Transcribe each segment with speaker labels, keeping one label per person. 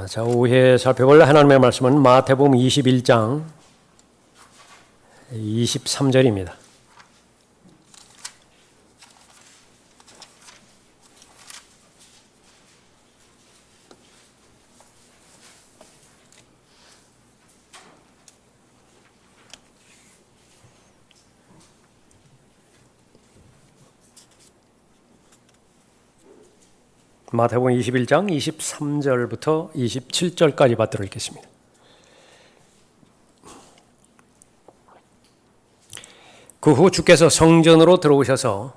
Speaker 1: 자, 오후에 살펴볼 하나님의 말씀은 마태복음 21장 23절입니다. 마태복음 21장 23절부터 27절까지 받들어 읽겠습니다. 그 후 주께서 성전으로 들어오셔서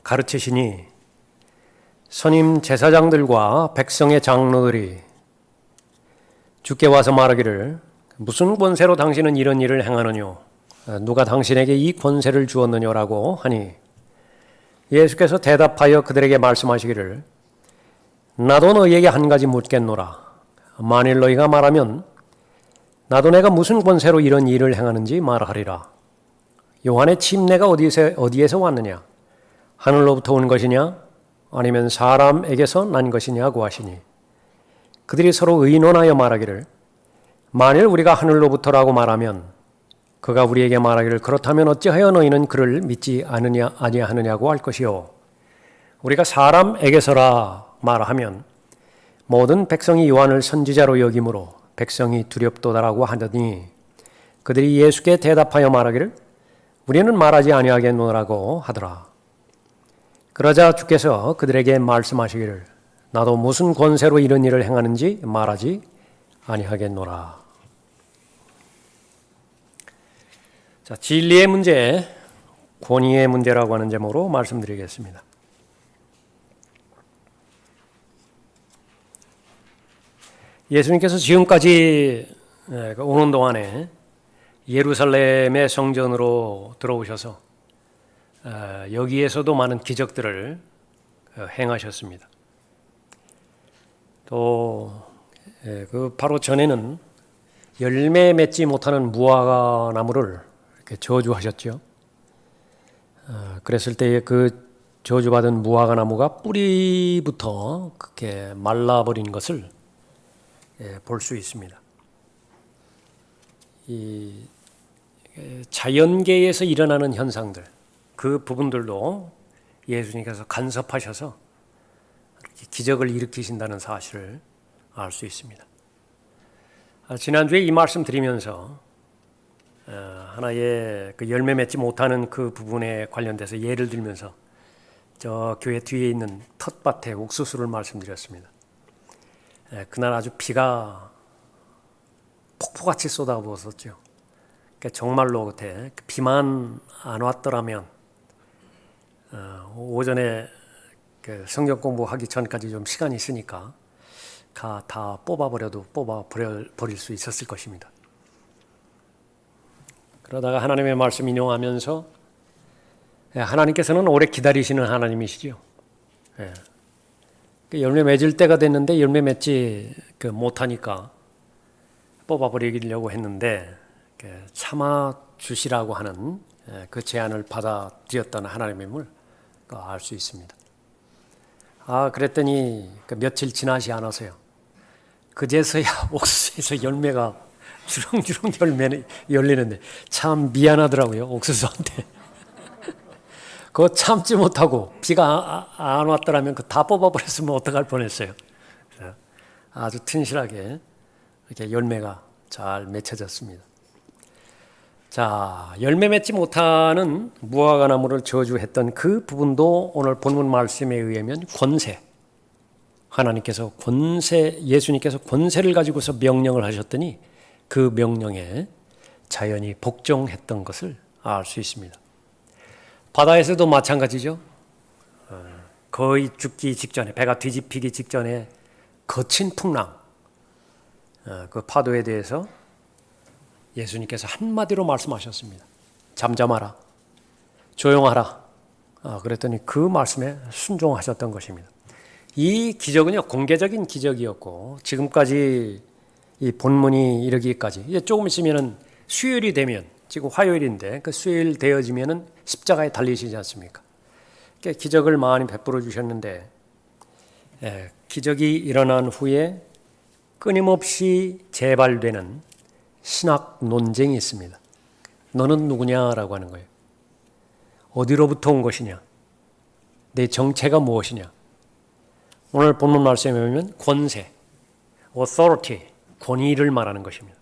Speaker 1: 가르치시니 선임 제사장들과 백성의 장로들이 주께 와서 말하기를 무슨 권세로 당신은 이런 일을 행하느뇨? 누가 당신에게 이 권세를 주었느냐라고 하니 예수께서 대답하여 그들에게 말씀하시기를 나도 너희에게 한 가지 묻겠노라. 만일 너희가 말하면 나도 내가 무슨 권세로 이런 일을 행하는지 말하리라. 요한의 침례가 어디에서 왔느냐? 하늘로부터 온 것이냐? 아니면 사람에게서 난 것이냐고 하시니 그들이 서로 의논하여 말하기를 만일 우리가 하늘로부터라고 말하면 그가 우리에게 말하기를 그렇다면 어찌하여 너희는 그를 믿지 아니하느냐고 할 것이요 우리가 사람에게서라 말하면 모든 백성이 요한을 선지자로 여김으로 백성이 두렵도다라고 하더니 그들이 예수께 대답하여 말하기를 우리는 말하지 아니하겠노라고 하더라. 그러자 주께서 그들에게 말씀하시기를 나도 무슨 권세로 이런 일을 행하는지 말하지 아니하겠노라. 자, 진리의 문제, 권위의 문제라고 하는 제목으로 말씀드리겠습니다. 예수님께서 지금까지 오는 동안에 예루살렘의 성전으로 들어오셔서 여기에서도 많은 기적들을 행하셨습니다. 또 그 바로 전에는 열매 맺지 못하는 무화과 나무를 이렇게 저주하셨죠. 그랬을 때에 그 저주받은 무화과 나무가 뿌리부터 그렇게 말라버린 것을 볼 수 있습니다. 이 자연계에서 일어나는 현상들, 그 부분들도 예수님께서 간섭하셔서 기적을 일으키신다는 사실을 알 수 있습니다. 지난주에 이 말씀 드리면서 하나의 그 열매 맺지 못하는 그 부분에 관련돼서 예를 들면서 저 교회 뒤에 있는 텃밭의 옥수수를 말씀드렸습니다. 그날 아주 비가 폭포같이 쏟아부었었죠. 그러니까 정말로 그때 비만 안 왔더라면 오전에 성경 공부하기 전까지 좀 시간이 있으니까 다 뽑아버릴 수 있었을 것입니다. 그러다가 하나님의 말씀 인용하면서 하나님께서는 오래 기다리시는 하나님이시죠. 열매 맺을 때가 됐는데 열매 맺지 못하니까 뽑아버리려고 했는데 참아 주시라고 하는 그 제안을 받아들였던 하나님임을 알 수 있습니다. 그랬더니 며칠 지나지 않아서요. 그제서야 옥수수에서 열매가 주렁주렁 열리는데 참 미안하더라고요. 옥수수한테. 그거 참지 못하고 비가 안 왔더라면 다 뽑아버렸으면 어떡할 뻔했어요. 아주 튼실하게 이렇게 열매가 잘 맺혀졌습니다. 자, 열매 맺지 못하는 무화과 나무를 저주했던 그 부분도 오늘 본문 말씀에 의하면 권세, 하나님께서 예수님께서 권세를 가지고서 명령을 하셨더니 그 명령에 자연이 복종했던 것을 알 수 있습니다. 바다에서도 마찬가지죠. 거의 죽기 직전에, 배가 뒤집히기 직전에 거친 풍랑, 그 파도에 대해서 예수님께서 한마디로 말씀하셨습니다. 잠잠하라, 조용하라. 그랬더니 그 말씀에 순종하셨던 것입니다. 이 기적은요, 공개적인 기적이었고 지금까지 이 본문이 이르기까지 이제 조금 있으면은 수요일이 되면 지금 화요일인데 그 수요일 되어지면은 십자가에 달리시지 않습니까? 기적을 많이 베풀어 주셨는데 기적이 일어난 후에 끊임없이 재발되는 신학 논쟁이 있습니다. 너는 누구냐라고 하는 거예요. 어디로부터 온 것이냐? 내 정체가 무엇이냐? 오늘 본문 말씀에 보면 권세, authority, 권위를 말하는 것입니다.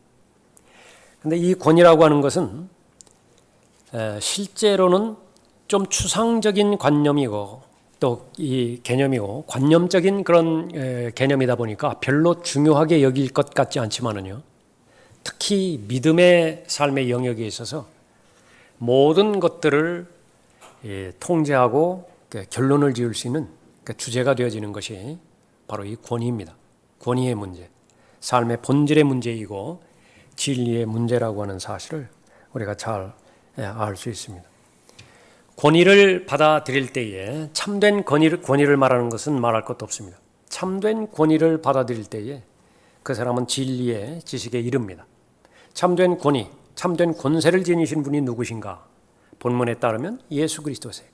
Speaker 1: 그런데 이 권위라고 하는 것은 실제로는 좀 추상적인 관념이고 또 이 개념이고 관념적인 그런 개념이다 보니까 별로 중요하게 여길 것 같지 않지만은요. 특히 믿음의 삶의 영역에 있어서 모든 것들을 통제하고 결론을 지을 수 있는 주제가 되어지는 것이 바로 이 권위입니다. 권위의 문제, 삶의 본질의 문제이고 진리의 문제라고 하는 사실을 우리가 잘 알 수 있습니다. 권위를 받아들일 때에 참된 권위를 말하는 것은 말할 것도 없습니다. 참된 권위를 받아들일 때에 그 사람은 진리의 지식에 이릅니다. 참된 권위, 참된 권세를 지니신 분이 누구신가? 본문에 따르면 예수 그리스도세요.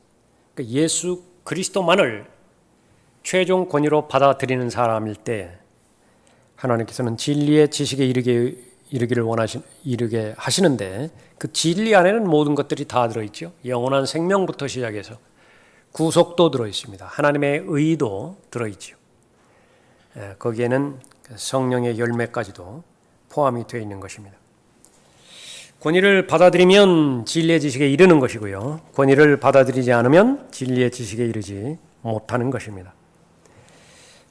Speaker 1: 그러니까 예수 그리스도만을 최종 권위로 받아들이는 사람일 때 하나님께서는 진리의 지식에 이르게 하시는데 그 진리 안에는 모든 것들이 다 들어있죠. 영원한 생명부터 시작해서 구속도 들어있습니다. 하나님의 의도 들어있죠. 거기에는 성령의 열매까지도 포함이 되어 있는 것입니다. 권위를 받아들이면 진리의 지식에 이르는 것이고요. 권위를 받아들이지 않으면 진리의 지식에 이르지 못하는 것입니다.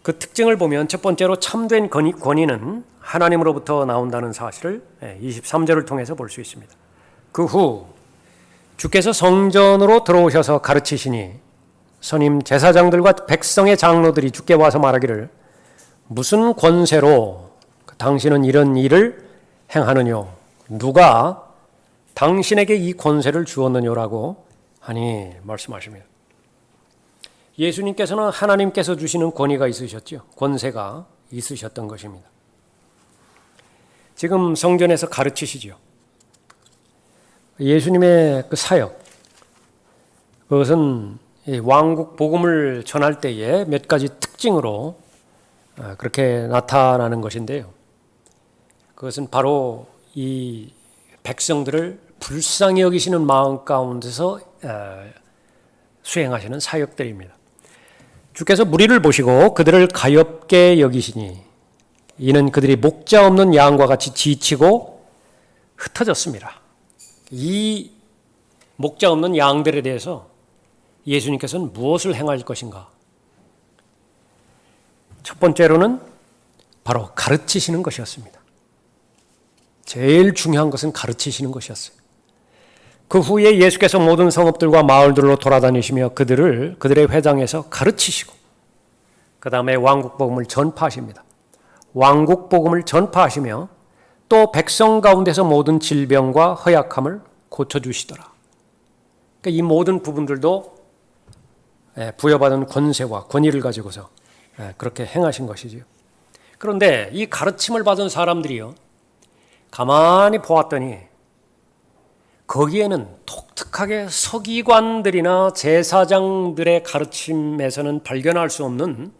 Speaker 1: 그 특징을 보면 첫 번째로 참된 권위는 하나님으로부터 나온다는 사실을 23절을 통해서 볼 수 있습니다. 그 후 주께서 성전으로 들어오셔서 가르치시니 선임 제사장들과 백성의 장로들이 주께 와서 말하기를 무슨 권세로 당신은 이런 일을 행하느뇨? 누가 당신에게 이 권세를 주었느냐라고 하니 말씀하십니다. 예수님께서는 하나님께서 주시는 권위가 있으셨죠. 권세가 있으셨던 것입니다. 지금 성전에서 가르치시죠. 예수님의 그 사역, 그것은 왕국 복음을 전할 때에 몇 가지 특징으로 그렇게 나타나는 것인데요. 그것은 바로 이 백성들을 불쌍히 여기시는 마음 가운데서 수행하시는 사역들입니다. 주께서 무리를 보시고 그들을 가엾게 여기시니 이는 그들이 목자 없는 양과 같이 지치고 흩어졌습니다. 이 목자 없는 양들에 대해서 예수님께서는 무엇을 행할 것인가? 첫 번째로는 바로 가르치시는 것이었습니다. 제일 중요한 것은 가르치시는 것이었어요. 그 후에 예수께서 모든 성읍들과 마을들로 돌아다니시며 그들의 회당에서 가르치시고 그 다음에 왕국복음을 전파하십니다. 왕국복음을 전파하시며 또 백성 가운데서 모든 질병과 허약함을 고쳐주시더라. 그러니까 이 모든 부분들도 부여받은 권세와 권위를 가지고서 그렇게 행하신 것이지요. 그런데 이 가르침을 받은 사람들이요, 가만히 보았더니 거기에는 독특하게 서기관들이나 제사장들의 가르침에서는 발견할 수 없는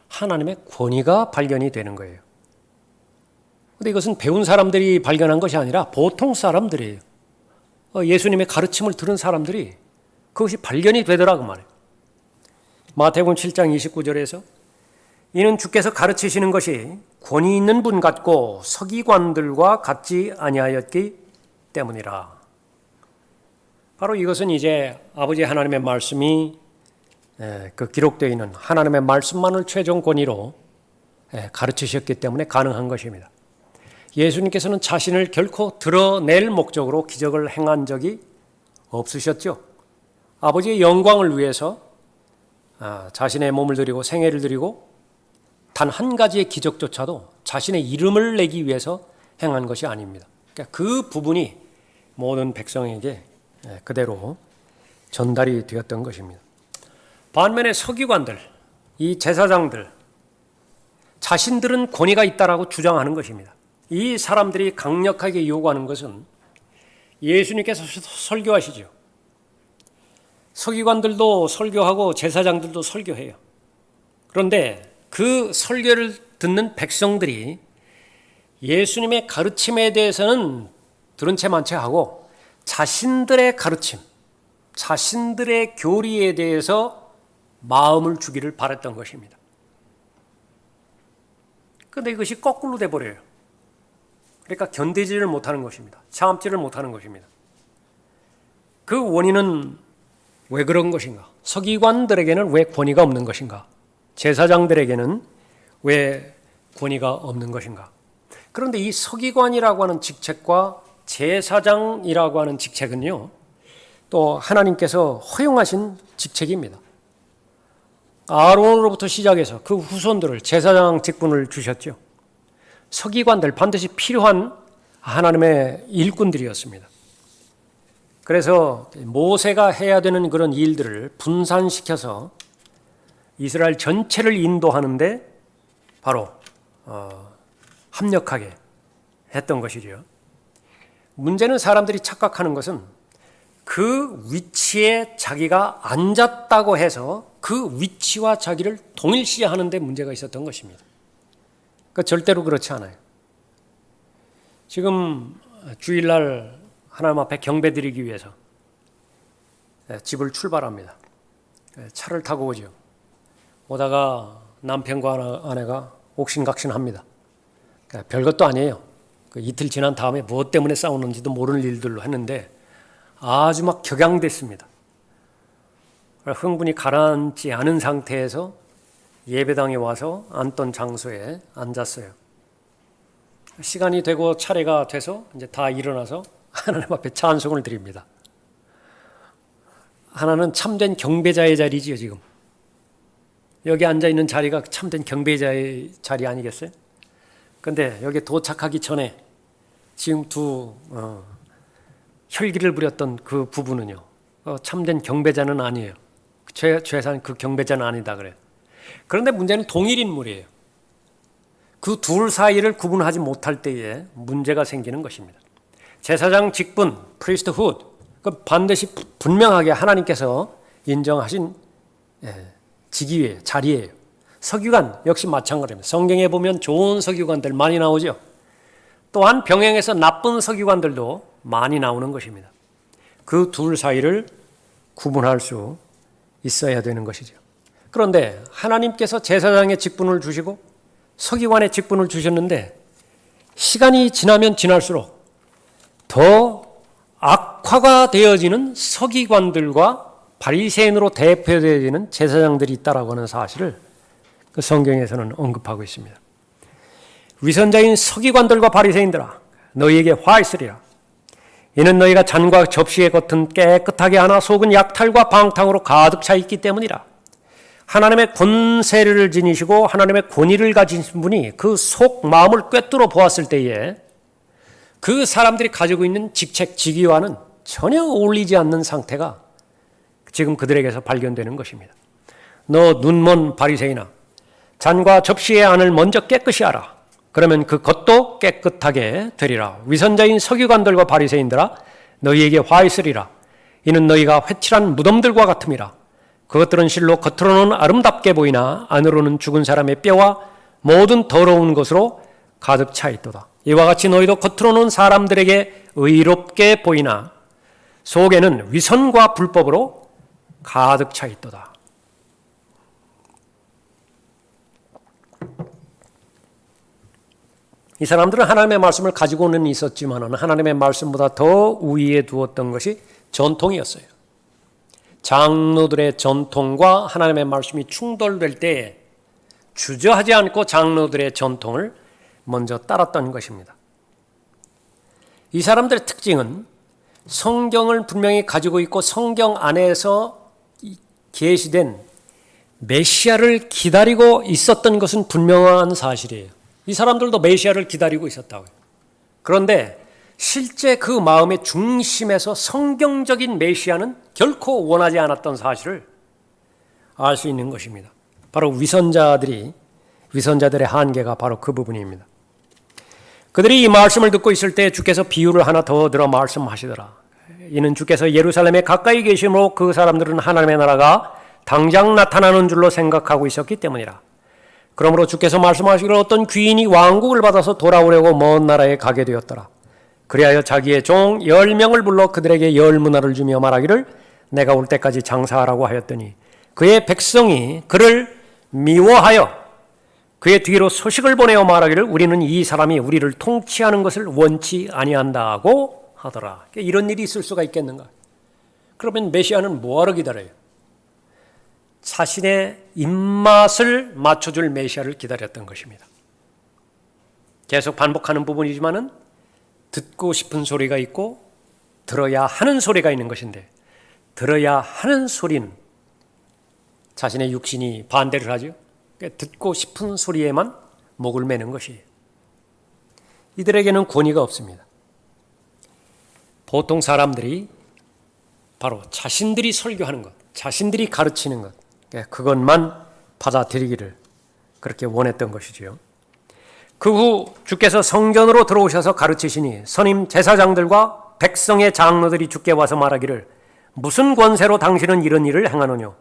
Speaker 1: 하나님의 권위가 발견이 되는 거예요. 그런데 이것은 배운 사람들이 발견한 것이 아니라 보통 사람들이에요. 예수님의 가르침을 들은 사람들이 그것이 발견이 되더라고 말이에요. 마태복음 7장 29절에서 이는 주께서 가르치시는 것이 권위 있는 분 같고 서기관들과 같지 아니하였기 때문이라. 바로 이것은 이제 아버지 하나님의 말씀이 그 기록되어 있는 하나님의 말씀만을 최종 권위로 가르치셨기 때문에 가능한 것입니다. 예수님께서는 자신을 결코 드러낼 목적으로 기적을 행한 적이 없으셨죠. 아버지의 영광을 위해서 자신의 몸을 드리고 생애를 드리고 단 한 가지의 기적조차도 자신의 이름을 내기 위해서 행한 것이 아닙니다. 그러니까 그 부분이 모든 백성에게 그대로 전달이 되었던 것입니다. 반면에 서기관들, 이 제사장들, 자신들은 권위가 있다라고 주장하는 것입니다. 이 사람들이 강력하게 요구하는 것은 예수님께서 설교하시죠. 서기관들도 설교하고 제사장들도 설교해요. 그런데 그 설교를 듣는 백성들이 예수님의 가르침에 대해서는 들은 채만 채 하고 자신들의 가르침, 자신들의 교리에 대해서 마음을 주기를 바랬던 것입니다. 그런데 이것이 거꾸로 돼버려요. 그러니까 견디지를 못하는 것입니다. 참지를 못하는 것입니다. 그 원인은 왜 그런 것인가? 서기관들에게는 왜 권위가 없는 것인가? 제사장들에게는 왜 권위가 없는 것인가? 그런데 이 서기관이라고 하는 직책과 제사장이라고 하는 직책은요, 또 하나님께서 허용하신 직책입니다. 아론으로부터 시작해서 그 후손들을 제사장 직분을 주셨죠. 서기관들 반드시 필요한 하나님의 일꾼들이었습니다. 그래서 모세가 해야 되는 그런 일들을 분산시켜서 이스라엘 전체를 인도하는데 바로 합력하게 했던 것이죠. 문제는 사람들이 착각하는 것은 그 위치에 자기가 앉았다고 해서 그 위치와 자기를 동일시하는 데 문제가 있었던 것입니다. 그러니까 절대로 그렇지 않아요. 지금 주일날 하나님 앞에 경배드리기 위해서 집을 출발합니다. 차를 타고 오죠. 오다가 남편과 아내가 옥신각신합니다. 별것도 아니에요. 이틀 지난 다음에 무엇 때문에 싸우는지도 모르는 일들로 했는데 아주 막 격양됐습니다. 흥분이 가라앉지 않은 상태에서 예배당에 와서 앉던 장소에 앉았어요. 시간이 되고 차례가 돼서 이제 다 일어나서 하나님 앞에 찬송을 드립니다. 하나는 참된 경배자의 자리지요, 지금. 여기 앉아있는 자리가 참된 경배자의 자리 아니겠어요? 근데 여기 도착하기 전에 지금 두 혈기를 부렸던 그 부부는요, 참된 경배자는 아니에요. 최소한 그 경배자는 아니다 그래요. 그런데 문제는 동일 인물이에요. 그 둘 사이를 구분하지 못할 때에 문제가 생기는 것입니다. 제사장 직분, priesthood, 반드시 분명하게 하나님께서 인정하신 직위예요, 자리예요. 서기관 역시 마찬가지입니다. 성경에 보면 좋은 서기관들 많이 나오죠. 또한 병행해서 나쁜 서기관들도 많이 나오는 것입니다. 그 둘 사이를 구분할 수 있어야 되는 것이죠. 그런데 하나님께서 제사장의 직분을 주시고 서기관의 직분을 주셨는데 시간이 지나면 지날수록 더 악화가 되어지는 서기관들과 바리새인으로 대표되어지는 제사장들이 있다라고 하는 사실을 그 성경에서는 언급하고 있습니다. 위선자인 서기관들과 바리새인들아, 너희에게 화 있으리라. 이는 너희가 잔과 접시의 겉은 깨끗하게 하나 속은 약탈과 방탕으로 가득 차 있기 때문이라. 하나님의 권세를 지니시고 하나님의 권위를 가진 분이 그 속 마음을 꿰뚫어 보았을 때에 그 사람들이 가지고 있는 직책, 직위와는 전혀 어울리지 않는 상태가 지금 그들에게서 발견되는 것입니다. 너 눈먼 바리새인아, 잔과 접시의 안을 먼저 깨끗이 하라. 그러면 그 겉도 깨끗하게 되리라. 위선자인 서기관들과 바리새인들아, 너희에게 화 있으리라. 이는 너희가 회칠한 무덤들과 같음이라. 그것들은 실로 겉으로는 아름답게 보이나 안으로는 죽은 사람의 뼈와 모든 더러운 것으로 가득 차 있도다. 이와 같이 너희도 겉으로는 사람들에게 의롭게 보이나 속에는 위선과 불법으로 가득 차 있도다. 이 사람들은 하나님의 말씀을 가지고는 있었지만 하나님의 말씀보다 더 우위에 두었던 것이 전통이었어요. 장로들의 전통과 하나님의 말씀이 충돌될 때 주저하지 않고 장로들의 전통을 먼저 따랐던 것입니다. 이 사람들의 특징은 성경을 분명히 가지고 있고 성경 안에서 계시된 메시아를 기다리고 있었던 것은 분명한 사실이에요. 이 사람들도 메시아를 기다리고 있었다고요. 그런데 실제 그 마음의 중심에서 성경적인 메시아는 결코 원하지 않았던 사실을 알 수 있는 것입니다. 바로 위선자들의 한계가 바로 그 부분입니다. 그들이 이 말씀을 듣고 있을 때 주께서 비유를 하나 더 들어 말씀하시더라. 이는 주께서 예루살렘에 가까이 계심으로 그 사람들은 하나님의 나라가 당장 나타나는 줄로 생각하고 있었기 때문이라. 그러므로 주께서 말씀하시기를 어떤 귀인이 왕국을 받아서 돌아오려고 먼 나라에 가게 되었더라. 그리하여 자기의 종 10명을 불러 그들에게 10문화를 주며 말하기를 내가 올 때까지 장사하라고 하였더니 그의 백성이 그를 미워하여 그의 뒤로 소식을 보내어 말하기를 우리는 이 사람이 우리를 통치하는 것을 원치 아니한다고 하더라. 이런 일이 있을 수가 있겠는가? 그러면 메시아는 뭐하러 기다려요? 자신의 입맛을 맞춰줄 메시아를 기다렸던 것입니다. 계속 반복하는 부분이지만은 듣고 싶은 소리가 있고 들어야 하는 소리가 있는 것인데 들어야 하는 소리는 자신의 육신이 반대를 하죠. 듣고 싶은 소리에만 목을 매는 것이에요. 이들에게는 권위가 없습니다. 보통 사람들이 바로 자신들이 설교하는 것, 자신들이 가르치는 것, 그것만 받아들이기를 그렇게 원했던 것이지요. 그 후 주께서 성전으로 들어오셔서 가르치시니 선임 제사장들과 백성의 장로들이 주께 와서 말하기를 무슨 권세로 당신은 이런 일을 행하느뇨?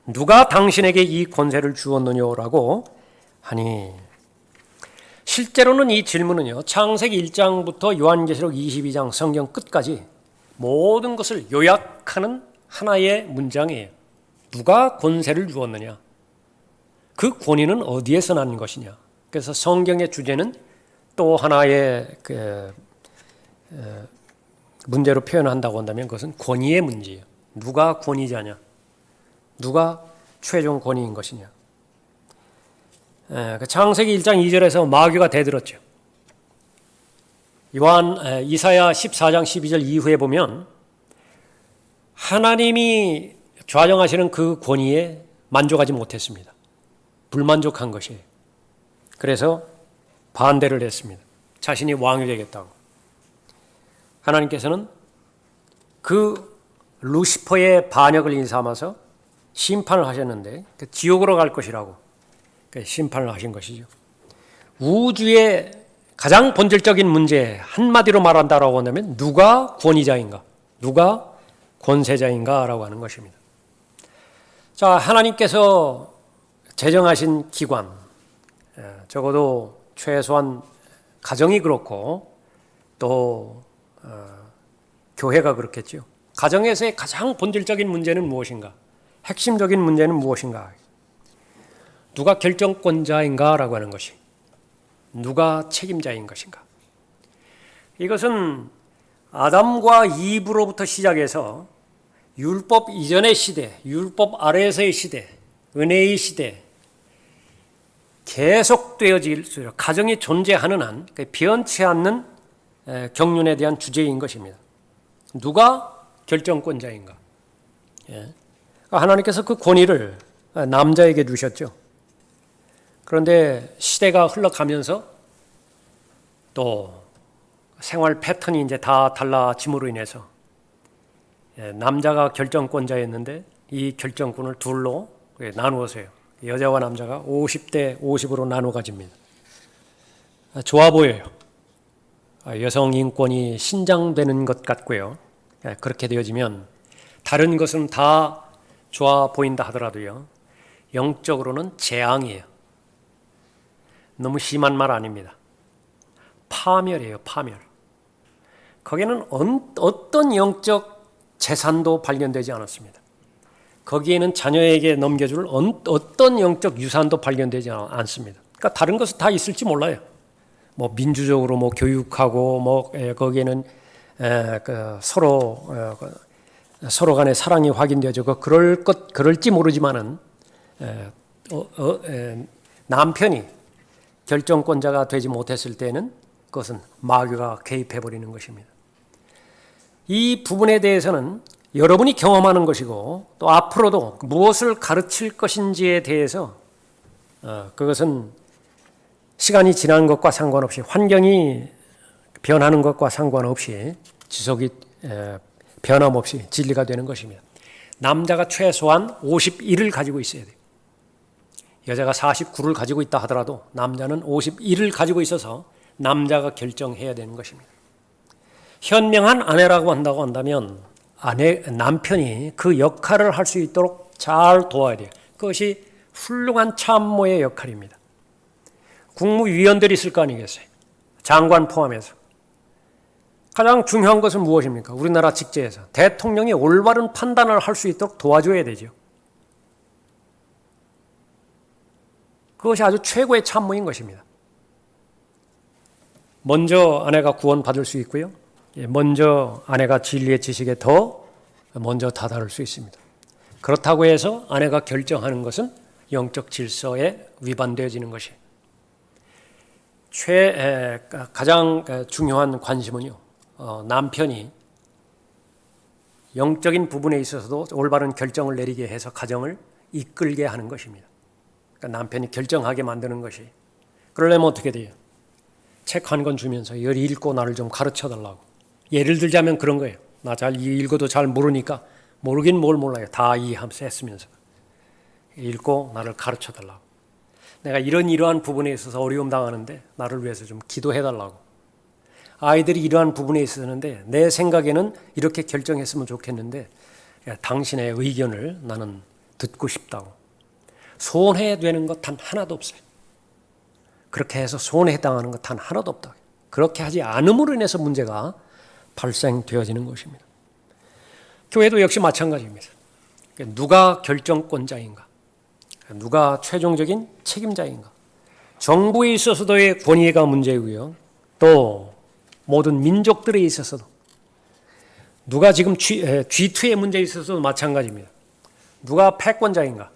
Speaker 1: 누가 당신에게 이 권세를 주었느냐라고 하니, 실제로는 이 질문은요, 창세기 1장부터 요한계시록 22장 성경 끝까지 모든 것을 요약하는 하나의 문장이에요. 누가 권세를 주었느냐? 그 권위는 어디에서 난 것이냐? 그래서 성경의 주제는 또 하나의 문제로 표현한다고 한다면 그것은 권위의 문제예요. 누가 권위자냐? 누가 최종 권위인 것이냐? 창세기 1장 2절에서 마귀가 대들었죠. 이사야 14장 12절 이후에 보면 하나님이 좌정하시는 그 권위에 만족하지 못했습니다. 불만족한 것이에요. 그래서 반대를 했습니다. 자신이 왕이 되겠다고. 하나님께서는 그 루시퍼의 반역을 인삼아서 심판을 하셨는데 지옥으로 갈 것이라고 심판을 하신 것이죠. 우주의 가장 본질적인 문제 한마디로 말한다라고 한다면 누가 권위자인가? 누가 권세자인가라고 하는 것입니다. 자, 하나님께서 제정하신 기관, 적어도 최소한 가정이 그렇고 또 교회가 그렇겠죠. 가정에서의 가장 본질적인 문제는 무엇인가? 핵심적인 문제는 무엇인가? 누가 결정권자인가라고 하는 것이, 누가 책임자인 것인가? 이것은 아담과 이브로부터 시작해서 율법 이전의 시대, 율법 아래에서의 시대, 은혜의 시대 계속되어질 가정이 존재하는 한 변치 않는 경륜에 대한 주제인 것입니다. 누가 결정권자인가? 하나님께서 그 권위를 남자에게 주셨죠. 그런데 시대가 흘러가면서 또 생활 패턴이 이제 다 달라짐으로 인해서 남자가 결정권자였는데 이 결정권을 둘로 나누어서요. 여자와 남자가 50대 50으로 나누어 가집니다. 좋아 보여요. 여성 인권이 신장되는 것 같고요. 그렇게 되어지면 다른 것은 다 좋아 보인다 하더라도요. 영적으로는 재앙이에요. 너무 심한 말 아닙니다. 파멸이에요, 파멸. 거기에는 어떤 영적 재산도 발견되지 않았습니다. 거기에는 자녀에게 넘겨줄 어떤 영적 유산도 발견되지 않습니다. 그러니까 다른 것은 다 있을지 몰라요. 뭐 민주적으로 뭐 교육하고 뭐 거기에는 서로 간의 사랑이 확인되죠. 그럴지 모르지만은 남편이 결정권자가 되지 못했을 때는 그것은 마귀가 개입해 버리는 것입니다. 이 부분에 대해서는 여러분이 경험하는 것이고 또 앞으로도 무엇을 가르칠 것인지에 대해서 그것은 시간이 지난 것과 상관없이 환경이 변하는 것과 상관없이 지속이 변함없이 진리가 되는 것입니다. 남자가 최소한 51을 가지고 있어야 돼요. 여자가 49를 가지고 있다 하더라도 남자는 51을 가지고 있어서 남자가 결정해야 되는 것입니다. 현명한 아내라고 한다면 남편이 그 역할을 할 수 있도록 잘 도와야 돼요. 그것이 훌륭한 참모의 역할입니다. 국무위원들이 있을 거 아니겠어요? 장관 포함해서. 가장 중요한 것은 무엇입니까? 우리나라 직제에서 대통령이 올바른 판단을 할 수 있도록 도와줘야 되죠. 그것이 아주 최고의 참모인 것입니다. 먼저 아내가 구원받을 수 있고요. 먼저 아내가 진리의 지식에 더 먼저 다다를 수 있습니다. 그렇다고 해서 아내가 결정하는 것은 영적 질서에 위반되어지는 것이 가장 중요한 관심은요. 남편이 영적인 부분에 있어서도 올바른 결정을 내리게 해서 가정을 이끌게 하는 것입니다. 그러니까 남편이 결정하게 만드는 것이. 그러려면 어떻게 돼요? 책 한 권 주면서 이걸 읽고 나를 좀 가르쳐달라고. 예를 들자면 그런 거예요. 나 잘 읽어도 잘 모르니까 모르긴 뭘 몰라요. 다 이해하면서 했으면서. 읽고 나를 가르쳐달라고. 내가 이러한 부분에 있어서 어려움 당하는데 나를 위해서 좀 기도해달라고. 아이들이 이러한 부분에 있었는데 내 생각에는 이렇게 결정했으면 좋겠는데 당신의 의견을 나는 듣고 싶다고. 손해되는 것 단 하나도 없어요. 그렇게 해서 손해당하는 것 단 하나도 없다. 그렇게 하지 않음으로 인해서 문제가 발생되어지는 것입니다. 교회도 역시 마찬가지입니다. 누가 결정권자인가? 누가 최종적인 책임자인가? 정부에 있어서도의 권위가 문제이고요. 또 모든 민족들에 있어서도 누가 지금 G2의 문제에 있어서도 마찬가지입니다. 누가 패권자인가?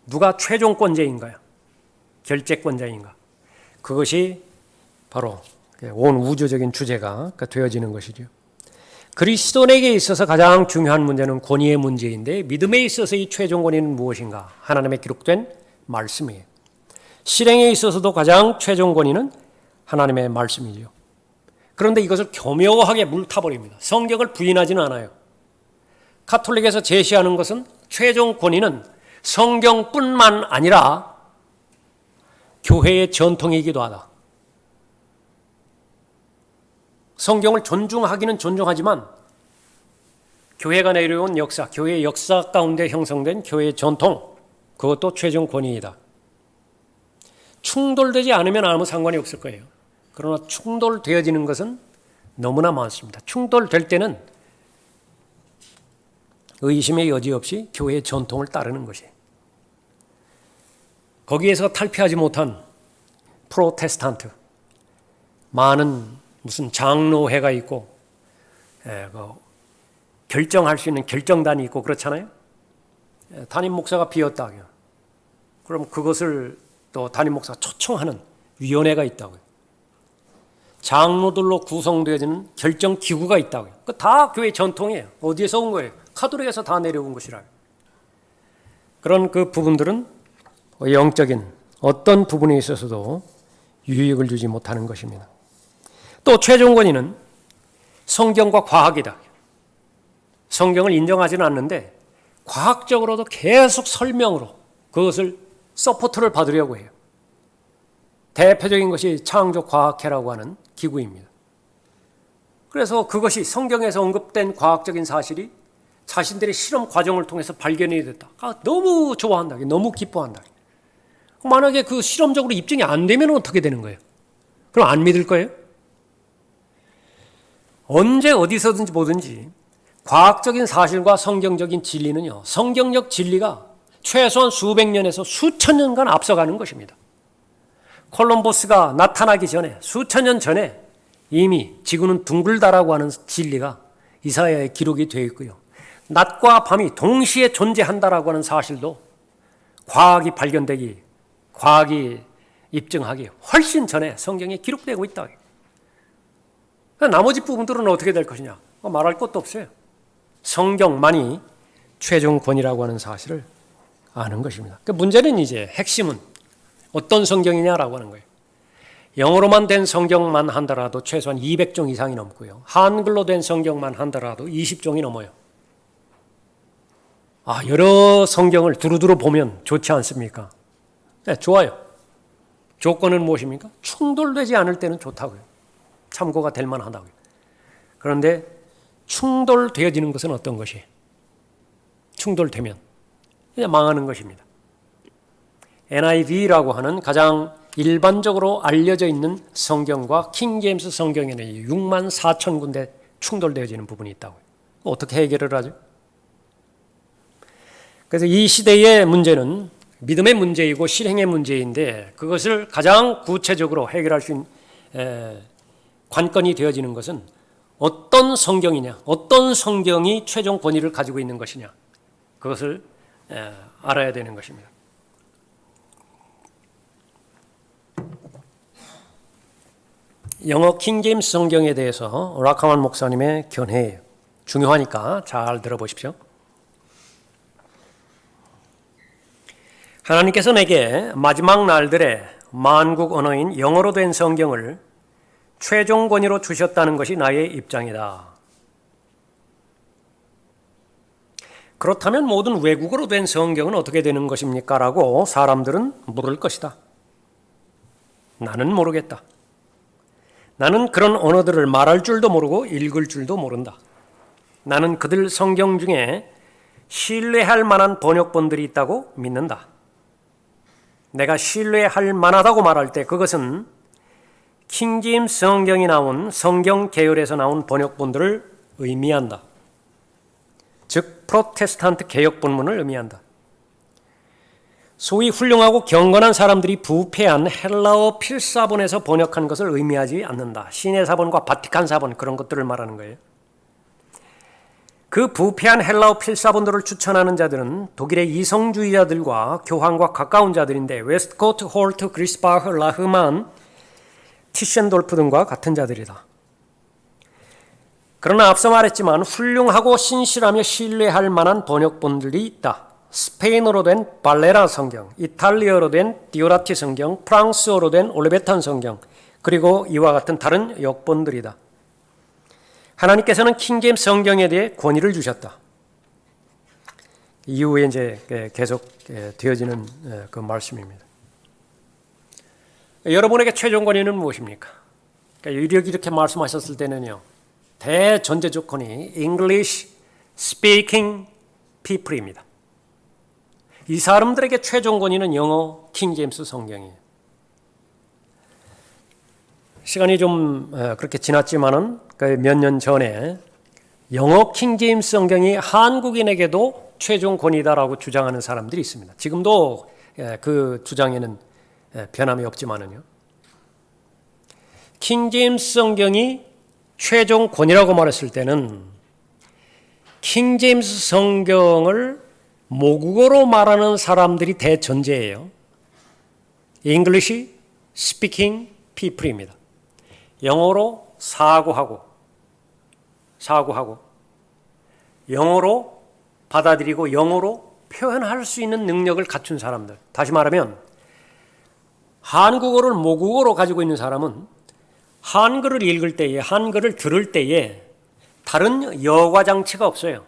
Speaker 1: 누가 최종권자인가요? 결재권자인가? 그것이 바로 온 우주적인 주제가 되어지는 것이죠. 그리스도인에게 있어서 가장 중요한 문제는 권위의 문제인데 믿음에 있어서 이 최종 권위는 무엇인가? 하나님의 기록된 말씀이에요. 실행에 있어서도 가장 최종 권위는 하나님의 말씀이죠. 그런데 이것을 교묘하게 물타버립니다. 성경을 부인하지는 않아요. 가톨릭에서 제시하는 것은 최종 권위는 성경뿐만 아니라 교회의 전통이기도 하다. 성경을 존중하기는 존중하지만 교회가 내려온 역사, 교회의 역사 가운데 형성된 교회의 전통, 그것도 최종 권위이다. 충돌되지 않으면 아무 상관이 없을 거예요. 그러나 충돌되어지는 것은 너무나 많습니다. 충돌될 때는 의심의 여지 없이 교회의 전통을 따르는 것이에요. 거기에서 탈피하지 못한 프로테스탄트, 많은 무슨 장로회가 있고 결정할 수 있는 결정단이 있고 그렇잖아요. 담임 목사가 비었다. 그럼 그것을 또 담임 목사가 초청하는 위원회가 있다고요. 장로들로 구성되어지는 결정기구가 있다고요. 그 다 교회 전통이에요. 어디에서 온 거예요? 카톨릭에서 다 내려온 것이라요. 그런 그 부분들은 영적인 어떤 부분에 있어서도 유익을 주지 못하는 것입니다. 또 최종 권위는 성경과 과학이다. 성경을 인정하지는 않는데 과학적으로도 계속 설명으로 그것을 서포트를 받으려고 해요. 대표적인 것이 창조과학회라고 하는 기구입니다. 그래서 그것이 성경에서 언급된 과학적인 사실이 자신들의 실험 과정을 통해서 발견이 됐다. 너무 좋아한다. 너무 기뻐한다. 만약에 그 실험적으로 입증이 안 되면 어떻게 되는 거예요? 그럼 안 믿을 거예요? 언제 어디서든지 뭐든지 과학적인 사실과 성경적인 진리는요, 성경적 진리가 최소한 수백 년에서 수천 년간 앞서가는 것입니다. 콜럼버스가 나타나기 전에 수천 년 전에 이미 지구는 둥글다라고 하는 진리가 이사야에 기록이 되어 있고요. 낮과 밤이 동시에 존재한다라고 하는 사실도 과학이 발견되기, 과학이 입증하기 훨씬 전에 성경에 기록되고 있다. 나머지 부분들은 어떻게 될 것이냐? 말할 것도 없어요. 성경만이 최종 권위라고 하는 사실을 아는 것입니다. 문제는 이제 핵심은 어떤 성경이냐라고 하는 거예요. 영어로만 된 성경만 한다라도 최소한 200종 이상이 넘고요. 한글로 된 성경만 한다라도 20종이 넘어요. 여러 성경을 두루두루 보면 좋지 않습니까? 네, 좋아요. 조건은 무엇입니까? 충돌되지 않을 때는 좋다고요. 참고가 될 만하다고요. 그런데 충돌되어지는 것은 어떤 것이에요? 충돌되면 그냥 망하는 것입니다. NIV라고 하는 가장 일반적으로 알려져 있는 성경과 킹제임스 성경에는 6만 4천 군데 충돌되어지는 부분이 있다고요. 어떻게 해결을 하죠? 그래서 이 시대의 문제는 믿음의 문제이고 실행의 문제인데 그것을 가장 구체적으로 해결할 수 있는 관건이 되어지는 것은 어떤 성경이냐, 어떤 성경이 최종 권위를 가지고 있는 것이냐, 그것을 알아야 되는 것입니다. 영어 킹제임스 성경에 대해서 락하만 목사님의 견해예요. 중요하니까 잘 들어보십시오. 하나님께서 내게 마지막 날들의 만국 언어인 영어로 된 성경을 최종 권위로 주셨다는 것이 나의 입장이다. 그렇다면 모든 외국어로 된 성경은 어떻게 되는 것입니까? 라고 사람들은 물을 것이다. 나는 모르겠다. 나는 그런 언어들을 말할 줄도 모르고 읽을 줄도 모른다. 나는 그들 성경 중에 신뢰할 만한 번역본들이 있다고 믿는다. 내가 신뢰할 만하다고 말할 때 그것은 킹제임스 성경이 나온 성경 계열에서 나온 번역본들을 의미한다. 즉 프로테스탄트 개혁 본문을 의미한다. 소위 훌륭하고 경건한 사람들이 부패한 헬라어 필사본에서 번역한 것을 의미하지 않는다. 시내 사본과 바티칸 사본 그런 것들을 말하는 거예요. 그 부패한 헬라어 필사본들을 추천하는 자들은 독일의 이성주의자들과 교황과 가까운 자들인데 웨스트코트, 홀트, 그리스바흐, 라흐만, 티셴돌프 등과 같은 자들이다. 그러나 앞서 말했지만 훌륭하고 신실하며 신뢰할 만한 번역본들이 있다. 스페인어로 된 발레라 성경, 이탈리아어로 된 디오라티 성경, 프랑스어로 된 올레베탄 성경, 그리고 이와 같은 다른 역본들이다. 하나님께서는 킹제임스 성경에 대해 권위를 주셨다. 이후에 이제 계속 되어지는 그 말씀입니다. 여러분에게 최종 권위는 무엇입니까? 이렇게 말씀하셨을 때는요, 대전제 조건이 English speaking people입니다. 이 사람들에게 최종 권위는 영어 킹제임스 성경이에요. 시간이 좀 그렇게 지났지만은 몇 년 전에 영어 킹제임스 성경이 한국인에게도 최종 권위다라고 주장하는 사람들이 있습니다. 지금도 그 주장에는 변함이 없지만은요. 킹제임스 성경이 최종 권위라고 말했을 때는 킹제임스 성경을 모국어로 말하는 사람들이 대전제예요. English speaking people입니다. 영어로 사고하고 영어로 받아들이고 영어로 표현할 수 있는 능력을 갖춘 사람들. 다시 말하면 한국어를 모국어로 가지고 있는 사람은 한글을 읽을 때에, 한글을 들을 때에 다른 여과장치가 없어요.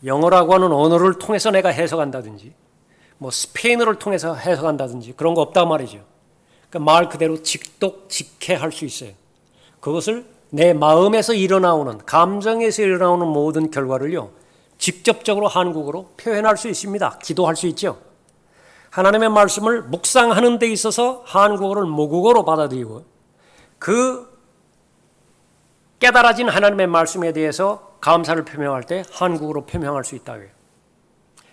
Speaker 1: 영어라고 하는 언어를 통해서 내가 해석한다든지 뭐 스페인어를 통해서 해석한다든지 그런 거 없단 말이죠. 그러니까 말 그대로 직독직해할 수 있어요. 그것을 내 마음에서 일어나오는, 감정에서 일어나오는 모든 결과를요, 직접적으로 한국어로 표현할 수 있습니다. 기도할 수 있죠. 하나님의 말씀을 묵상하는 데 있어서 한국어를 모국어로 받아들이고 그 깨달아진 하나님의 말씀에 대해서 감사를 표명할 때 한국어로 표명할 수 있다고요.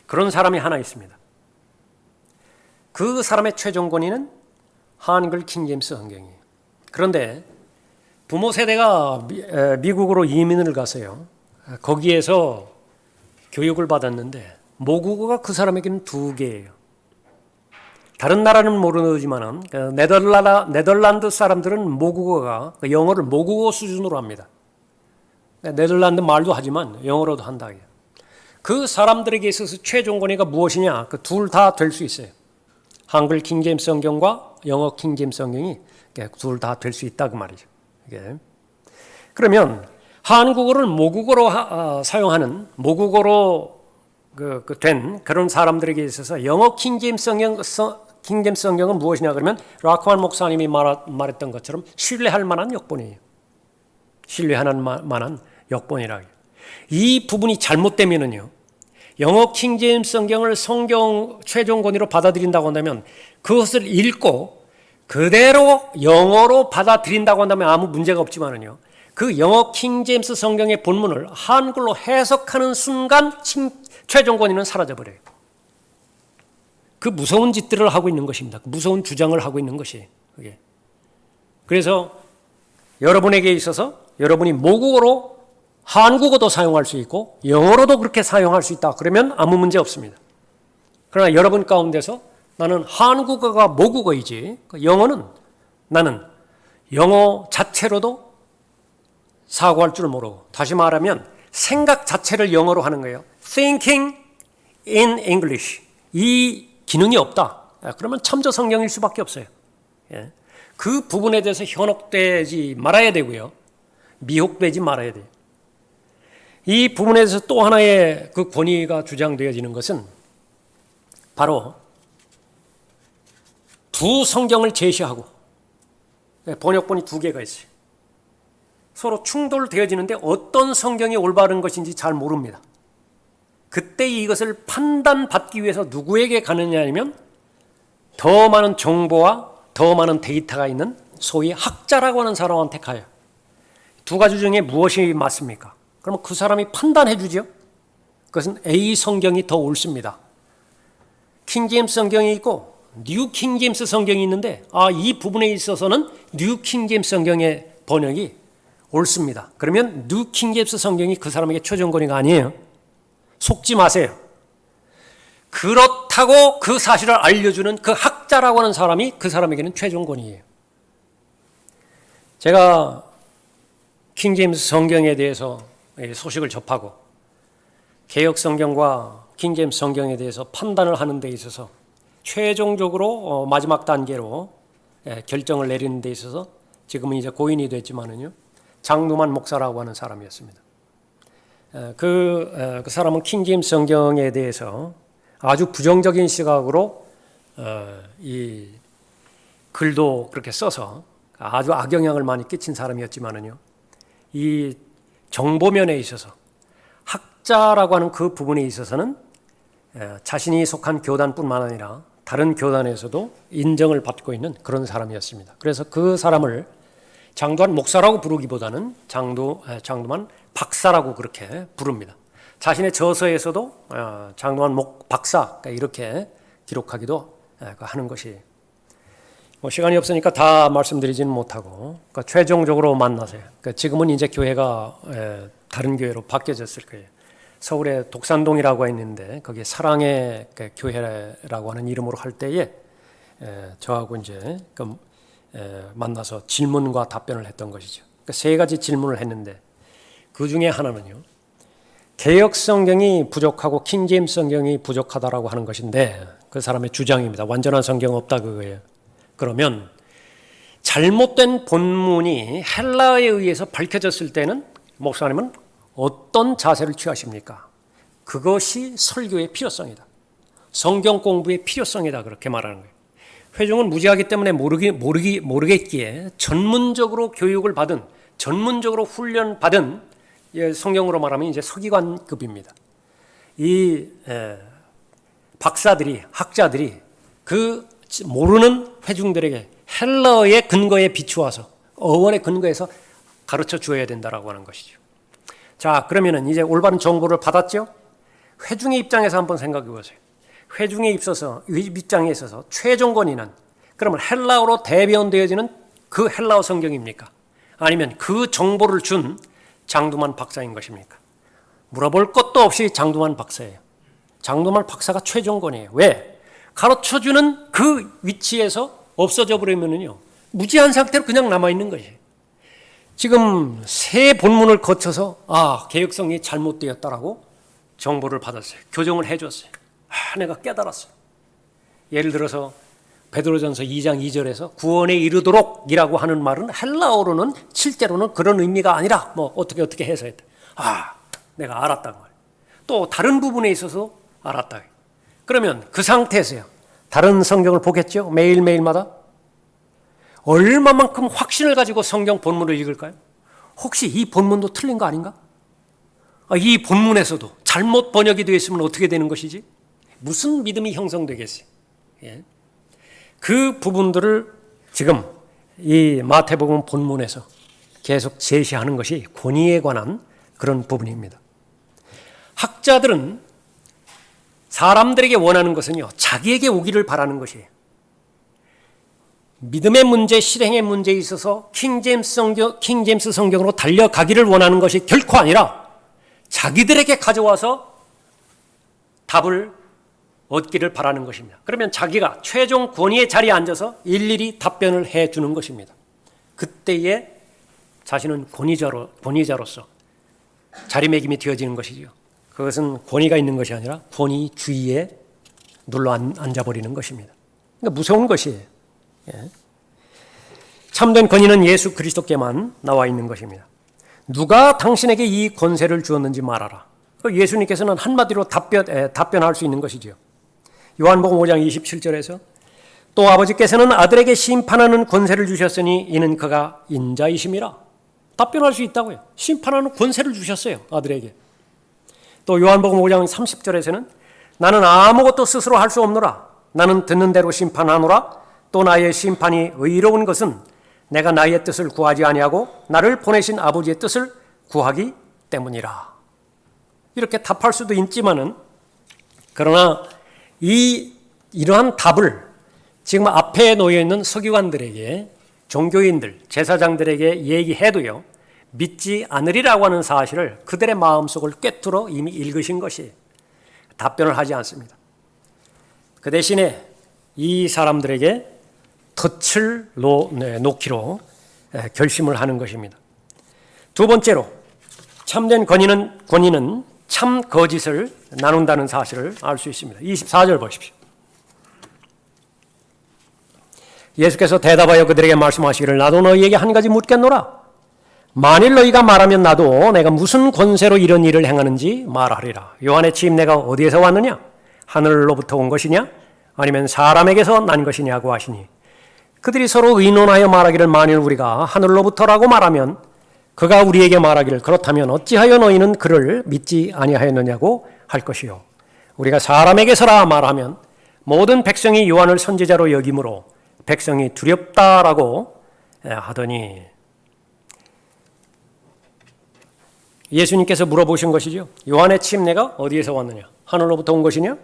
Speaker 1: 그런 사람이 하나 있습니다. 그 사람의 최종 권위는 한글 킹제임스 성경이에요. 그런데 부모 세대가 미국으로 이민을 가서요. 거기에서 교육을 받았는데 모국어가 그 사람에게는 2개예요. 다른 나라는 모르지만은 네덜란드 사람들은 모국어가 영어를 모국어 수준으로 합니다. 네덜란드 말도 하지만 영어로도 한다. 그 사람들에게 있어서 최종 권위가 무엇이냐? 그 둘 다 될 수 있어요. 한글 킹제임스 성경과 영어 킹제임스 성경이 둘 다 될 수 있다 그 말이죠. 그러면 한국어를 모국어로 사용하는 모국어로 된 그런 사람들에게 있어서 영어 킹제임스 성경은 무엇이냐 그러면 락만 목사님이 말했던 것처럼 신뢰할 만한 역본이에요. 신뢰할 만한 역본이라고. 이 부분이 잘못되면은요, 영어 킹제임스 성경을 성경 최종 권위로 받아들인다고 한다면 그것을 읽고 그대로 영어로 받아들인다고 한다면 아무 문제가 없지만은요. 그 영어 킹제임스 성경의 본문을 한글로 해석하는 순간 최종 권위는 사라져버려요. 그 무서운 짓들을 하고 있는 것입니다. 그 무서운 주장을 하고 있는 것이 그게. 그래서 여러분에게 있어서 여러분이 모국어로 한국어도 사용할 수 있고 영어로도 그렇게 사용할 수 있다. 그러면 아무 문제 없습니다. 그러나 여러분 가운데서 나는 한국어가 모국어이지 영어는 나는 영어 자체로도 사고할 줄 모르고 다시 말하면 생각 자체를 영어로 하는 거예요. Thinking in English. 이 기능이 없다. 그러면 참조 성경일 수밖에 없어요. 그 부분에 대해서 현혹되지 말아야 되고요. 미혹되지 말아야 돼요. 이 부분에 대해서 또 하나의 그 권위가 주장되어지는 것은 바로 두 성경을 제시하고 번역본이 두 개가 있어요. 서로 충돌되어지는데 어떤 성경이 올바른 것인지 잘 모릅니다. 그때 이것을 판단받기 위해서 누구에게 가느냐 하면 더 많은 정보와 더 많은 데이터가 있는 소위 학자라고 하는 사람한테 가요. 두 가지 중에 무엇이 맞습니까? 그러면 그 사람이 판단해 주죠. 그것은 A 성경이 더 옳습니다. 킹제임스 성경이 있고 뉴 킹제임스 성경이 있는데 이 부분에 있어서는 뉴 킹제임스 성경의 번역이 옳습니다. 그러면 뉴 킹제임스 성경이 그 사람에게 최종 권위가 아니에요. 속지 마세요. 그렇다고 그 사실을 알려주는 그 학자라고 하는 사람이 그 사람에게는 최종 권위예요. 제가 킹제임스 성경에 대해서 소식을 접하고 개역 성경과 킹제임스 성경에 대해서 판단을 하는 데 있어서 최종적으로 마지막 단계로 결정을 내리는 데 있어서 지금은 이제 고인이 됐지만은요. 장누만 목사라고 하는 사람이었습니다. 그 사람은 킹제임스 성경에 대해서 아주 부정적인 시각으로 이 글도 그렇게 써서 아주 악영향을 많이 끼친 사람이었지만은요. 이 정보면에 있어서 학자라고 하는 그 부분에 있어서는 자신이 속한 교단뿐만 아니라 다른 교단에서도 인정을 받고 있는 그런 사람이었습니다. 그래서 그 사람을 장두환 목사라고 부르기보다는 장두환 박사라고 그렇게 부릅니다. 자신의 저서에서도 장두환 박사 이렇게 기록하기도 하는 것이 시간이 없으니까 다 말씀드리지는 못하고 최종적으로 만나세요. 지금은 이제 교회가 다른 교회로 바뀌어졌을 거예요. 서울에 독산동이라고 있는데 거기에 사랑의 교회라고 하는 이름으로 할 때에 저하고 이제 만나서 질문과 답변을 했던 것이죠. 세 가지 질문을 했는데 그 중에 하나는요. 개역 성경이 부족하고 킹제임스 성경이 부족하다라고 하는 것인데 그 사람의 주장입니다. 완전한 성경 없다 그거예요. 그러면 잘못된 본문이 헬라어에 의해서 밝혀졌을 때는 목사님은 어떤 자세를 취하십니까? 그것이 설교의 필요성이다. 성경 공부의 필요성이다. 그렇게 말하는 거예요. 회중은 무지하기 때문에 모르겠기에 전문적으로 교육을 받은, 전문적으로 훈련받은 성경으로 말하면 이제 서기관급입니다. 이 박사들이, 학자들이 그 모르는 회중들에게 헬라어의 근거에 비추어서 어원의 근거에서 가르쳐 주어야 된다라고 하는 것이죠. 자, 그러면은 이제 올바른 정보를 받았죠? 회중의 입장에서 한번 생각해 보세요. 회중의 입장에 있어서 최종 권위는 그러면 헬라어로 대변되어지는 그 헬라어 성경입니까? 아니면 그 정보를 준 장두만 박사인 것입니까? 물어볼 것도 없이 장두만 박사예요. 장두만 박사가 최종 권위예요. 왜? 가르쳐주는 그 위치에서 없어져 버리면은요, 무지한 상태로 그냥 남아있는 것이에요. 지금 세 본문을 거쳐서 개역성이 잘못되었다라고 정보를 받았어요. 교정을 해줬어요. 내가 깨달았어요. 예를 들어서 베드로전서 2장 2절에서 구원에 이르도록 이라고 하는 말은 헬라어로는 실제로는 그런 의미가 아니라 어떻게 해서 했다. 내가 알았다는 거예요. 또 다른 부분에 있어서 알았다. 그러면 그 상태에서요. 다른 성경을 보겠죠? 매일매일마다. 얼마만큼 확신을 가지고 성경 본문을 읽을까요? 혹시 이 본문도 틀린 거 아닌가? 이 본문에서도 잘못 번역이 되어 있으면 어떻게 되는 것이지? 무슨 믿음이 형성되겠어요? 예. 그 부분들을 지금 이 마태복음 본문에서 계속 제시하는 것이 권위에 관한 그런 부분입니다. 학자들은 사람들에게 원하는 것은요, 자기에게 오기를 바라는 것이에요. 믿음의 문제, 실행의 문제에 있어서 킹제임스 성경으로 달려가기를 원하는 것이 결코 아니라 자기들에게 가져와서 답을 얻기를 바라는 것입니다. 그러면 자기가 최종 권위의 자리에 앉아서 일일이 답변을 해주는 것입니다. 그때에 자신은 권위자로서 자리매김이 되어지는 것이죠. 그것은 권위가 있는 것이 아니라 권위주의에 눌러 앉아버리는 것입니다. 그러니까 무서운 것이에요. 예. 참된 권위는 예수 그리스도께만 나와 있는 것입니다. 누가 당신에게 이 권세를 주었는지 말하라. 예수님께서는 한마디로 답변할 수 있는 것이죠. 요한복음 5장 27절에서 또 아버지께서는 아들에게 심판하는 권세를 주셨으니 이는 그가 인자이심이라. 답변할 수 있다고요. 심판하는 권세를 주셨어요, 아들에게. 또 요한복음 5장 30절에서는 나는 아무것도 스스로 할 수 없노라. 나는 듣는 대로 심판하노라. 또 나의 심판이 의로운 것은 내가 나의 뜻을 구하지 아니하고 나를 보내신 아버지의 뜻을 구하기 때문이라. 이렇게 답할 수도 있지만은, 그러나 이러한 답을 지금 앞에 놓여 있는 서기관들에게, 종교인들, 제사장들에게 얘기해도요, 믿지 않으리라고 하는 사실을 그들의 마음속을 꿰뚫어 이미 읽으신 것이 답변을 하지 않습니다. 그 대신에 이 사람들에게 덫을 놓기로 결심을 하는 것입니다. 두 번째로 참된 권위는 참 거짓을 나눈다는 사실을 알 수 있습니다. 24절 보십시오. 예수께서 대답하여 그들에게 말씀하시기를 나도 너희에게 한 가지 묻겠노라. 만일 너희가 말하면 나도 내가 무슨 권세로 이런 일을 행하는지 말하리라. 요한의 침례가 어디에서 왔느냐? 하늘로부터 온 것이냐? 아니면 사람에게서 난 것이냐고 하시니 그들이 서로 의논하여 말하기를 만일 우리가 하늘로부터라고 말하면 그가 우리에게 말하기를 그렇다면 어찌하여 너희는 그를 믿지 아니하였느냐고 할 것이요. 우리가 사람에게서라 말하면 모든 백성이 요한을 선지자로 여김으로 백성이 두렵다라고 하더니 예수님께서 물어보신 것이죠. 요한의 침례가 어디에서 왔느냐? 하늘로부터 온 것이냐?